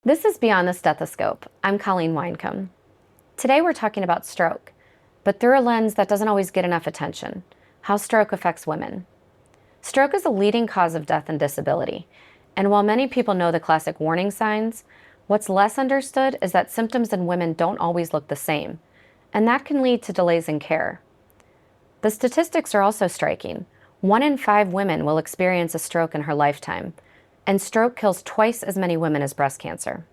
This is Beyond the Stethoscope. I'm Colleen Winecombe. Today we're talking about stroke, but through a lens that doesn't always get enough attention: how stroke affects women. Stroke is a leading cause of death and disability, and while many people know the classic warning signs, what's less understood is that symptoms in women don't always look the same, and that can lead to delays in care. The statistics are also striking. 1 in 5 women will experience a stroke in her lifetime, and stroke kills twice as many women as breast cancer.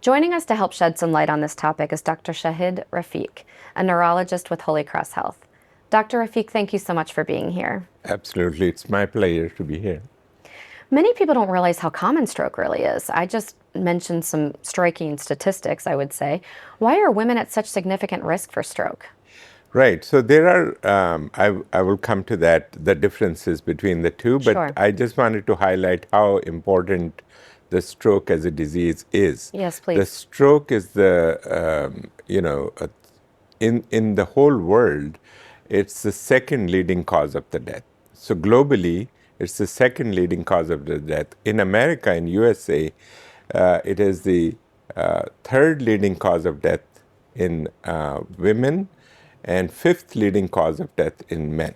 Joining us to help shed some light on this topic is Dr. Shahid Rafiq, a neurologist with Holy Cross Health. Dr. Rafiq, thank you so much for being here. Absolutely, it's my pleasure to be here. Many people don't realize how common stroke really is. I just mentioned some striking statistics, I would say. Why are women at such significant risk for stroke? Right, so there are, I will come to that, the differences between the two, but Sure. I just wanted to highlight how important the stroke as a disease is. Yes, please. The stroke is in the whole world, it's the second leading cause of the death. So globally, it's the second leading cause of the death. In America, in USA, it is the third leading cause of death in women, and fifth leading cause of death in men.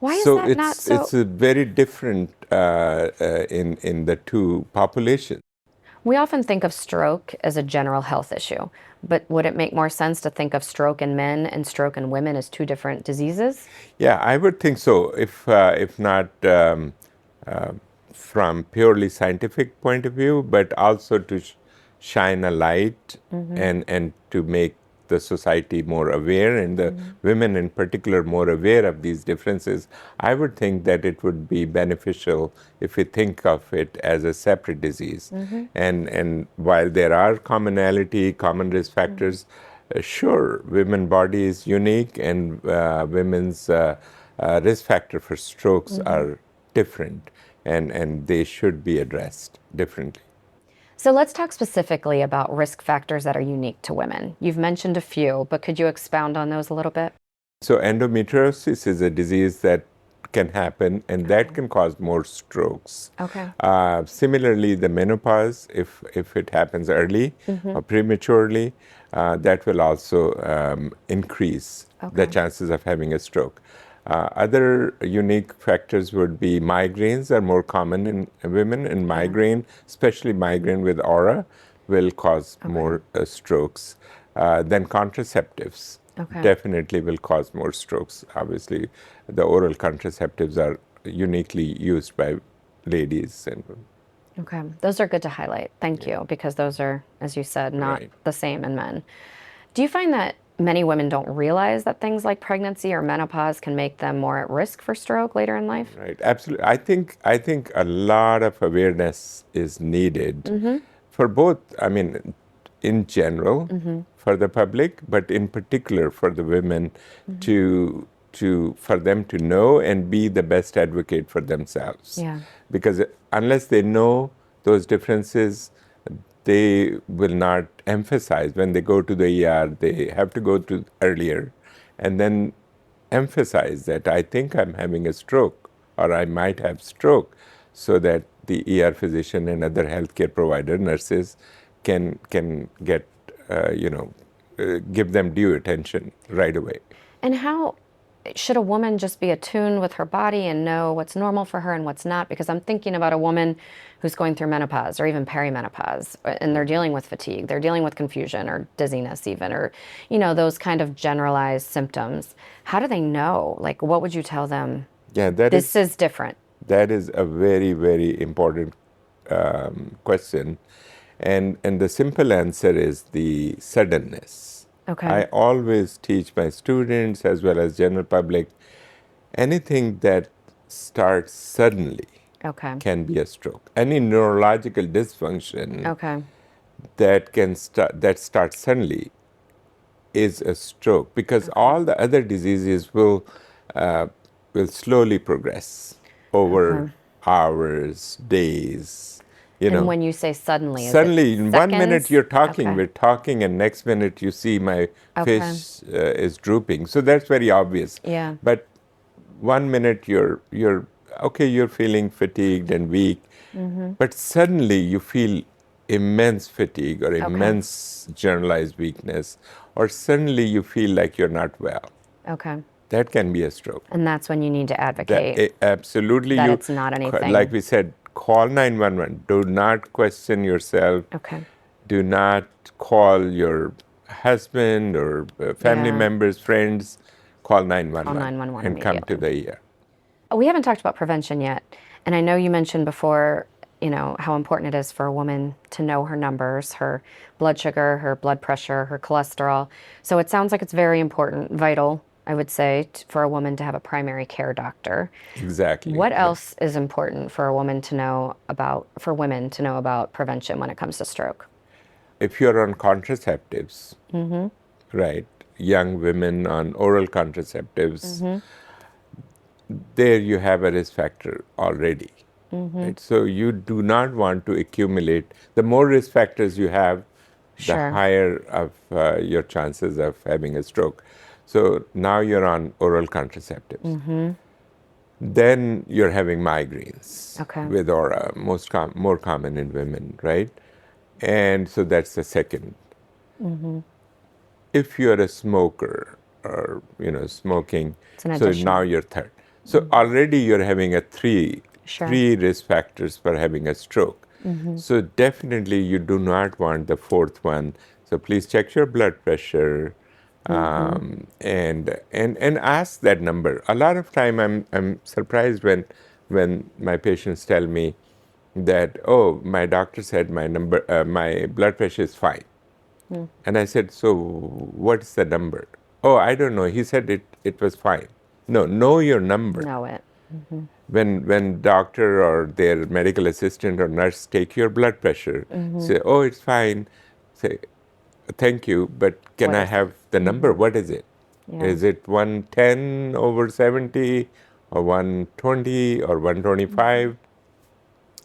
Why is So that not so? it's a very different in the two populations. We often think of stroke as a general health issue, but would it make more sense to think of stroke in men and stroke in women as two different diseases? Yeah, I would think so. If not from purely scientific point of view, but also to shine a light and to make the society more aware, and the women in particular more aware of these differences, I would think that it would be beneficial if we think of it as a separate disease. And while there are common risk factors, sure, women's body is unique, and women's risk factor for strokes are different, and they should be addressed differently. So let's talk specifically about risk factors that are unique to women. You've mentioned a few, but could you expound on those a little bit? So endometriosis is a disease that can happen, and that can cause more strokes. Okay. Similarly, the menopause, if it happens early or prematurely, that will also increase the chances of having a stroke. Other unique factors would be migraines are more common in women, and migraine, especially migraine with aura, will cause more strokes. Then contraceptives definitely will cause more strokes. Obviously, the oral contraceptives are uniquely used by ladies and women. Okay, those are good to highlight. Thank you, because those are, as you said, not the same in men. Do you find that many women don't realize that things like pregnancy or menopause can make them more at risk for stroke later in life? Right, absolutely. I think a lot of awareness is needed for both, I mean, in general, for the public, but in particular for the women for them to know and be the best advocate for themselves. Yeah. Because unless they know those differences, they will not emphasize. When they go to the ER, they have to go to earlier and then emphasize that I think I'm having a stroke, or I might have stroke, so that the ER physician and other healthcare provider, nurses, can get, give them due attention right away. And how should a woman just be attuned with her body and know what's normal for her and what's not? Because I'm thinking about a woman who's going through menopause or even perimenopause, and they're dealing with fatigue, they're dealing with confusion or dizziness even, or, those kind of generalized symptoms. How do they know? Like, what would you tell them? Yeah, This is different. That is a very, very important question. And the simple answer is the suddenness. Okay. I always teach my students as well as general public, anything that starts suddenly can be a stroke. Any neurological dysfunction that starts suddenly is a stroke, because all the other diseases will slowly progress over hours, days. And when you say suddenly, Suddenly, is it in 1 minute seconds? you're talking, we're talking, and next minute you see my face is drooping. So that's very obvious. Yeah. But 1 minute you're feeling fatigued and weak, but suddenly you feel immense fatigue or immense generalized weakness, or suddenly you feel like you're not well. Okay. That can be a stroke. And that's when you need to advocate Absolutely. that it's not anything. Like we said, call 911. Do not question yourself. Okay. Do not call your husband or family members, friends. Call 911, Call 911 and come to immediately. the ER. We haven't talked about prevention yet. And I know you mentioned before, how important it is for a woman to know her numbers, her blood sugar, her blood pressure, her cholesterol. So it sounds like it's very important, vital, I would say, for a woman to have a primary care doctor. Exactly. What else is important for women to know about prevention when it comes to stroke? If you're on contraceptives, right, young women on oral contraceptives, there you have a risk factor already. Right? So you do not want to accumulate. The more risk factors you have, the higher of your chances of having a stroke. So now you're on oral contraceptives. Then you're having migraines with aura, more common in women, right? And so that's the second. If you're a smoker or smoking, so now you're third. So already you're having three risk factors for having a stroke. So definitely you do not want the fourth one. So please check your blood pressure, and ask that number. A lot of time I'm surprised when my patients tell me that, oh, my doctor said my blood pressure is fine. And I said, so what's the number? Oh, I don't know. He said it was fine. No, know your number. Know it. When doctor or their medical assistant or nurse take your blood pressure, say, oh, it's fine. Say, thank you, but can I have the number? What is it? Is it 110/70 or 120 or 125?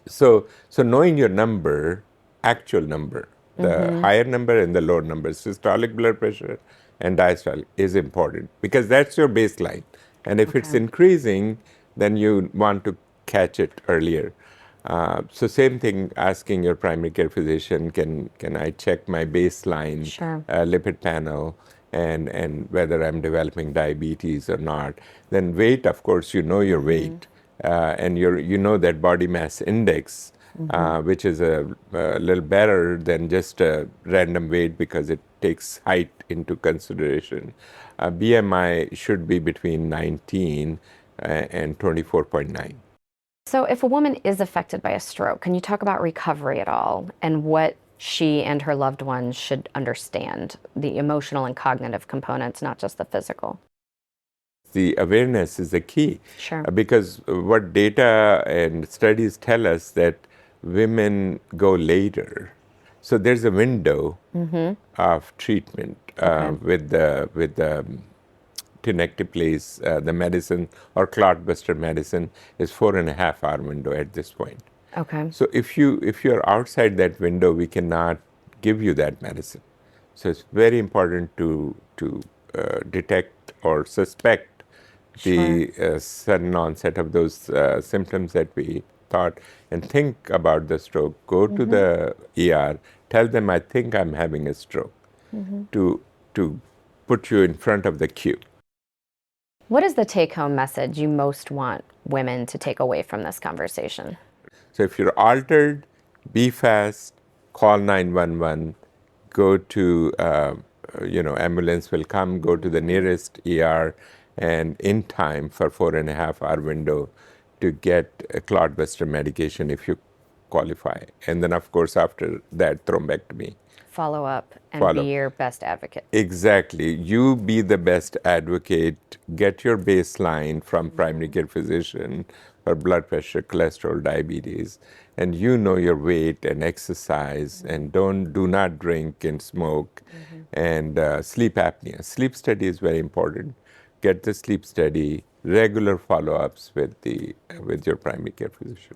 So knowing your number, actual number, the higher number and the lower number, systolic blood pressure and diastolic, is important because that's your baseline. And if it's increasing, then you want to catch it earlier. So same thing, asking your primary care physician, can I check my baseline lipid panel and whether I'm developing diabetes or not. Then weight, of course, you know your weight. And you know that body mass index, which is a little better than just a random weight because it takes height into consideration. BMI should be between 19 and 24.9. So if a woman is affected by a stroke, can you talk about recovery at all and what she and her loved ones should understand, the emotional and cognitive components, not just the physical? The awareness is the key. Because what data and studies tell us that women go later. So there's a window of treatment with the tenecteplase, the medicine or clotbuster medicine is 4.5 hour window at this point. So if you're outside that window, we cannot give you that medicine. So it's very important to detect or suspect the sudden onset of those symptoms that we thought, and think about the stroke. Go to the ER, tell them, I think I'm having a stroke, to put you in front of the queue. What is the take-home message you most want women to take away from this conversation? So if you're altered, be fast, call 911, go to, ambulance will come, go to the nearest ER, and in time for 4.5 hour window to get a clotbuster medication if you qualify. And then, of course, after that, thrombectomy. Follow up and be your best advocate. Exactly. You be the best advocate. Get your baseline from primary care physician for blood pressure, cholesterol, diabetes, and you know your weight and exercise, and do not drink and smoke, and sleep apnea. Sleep study is very important. Get the sleep study, regular follow-ups with your primary care physician.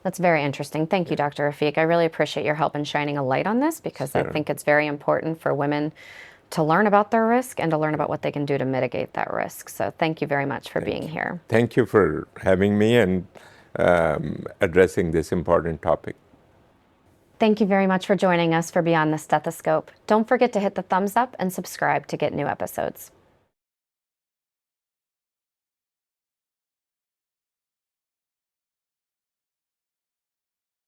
That's very interesting. Thank you, Dr. Rafiq. I really appreciate your help in shining a light on this because I think it's very important for women to learn about their risk and to learn about what they can do to mitigate that risk. So thank you very much for being here. Thank you for having me and addressing this important topic. Thank you very much for joining us for Beyond the Stethoscope. Don't forget to hit the thumbs up and subscribe to get new episodes.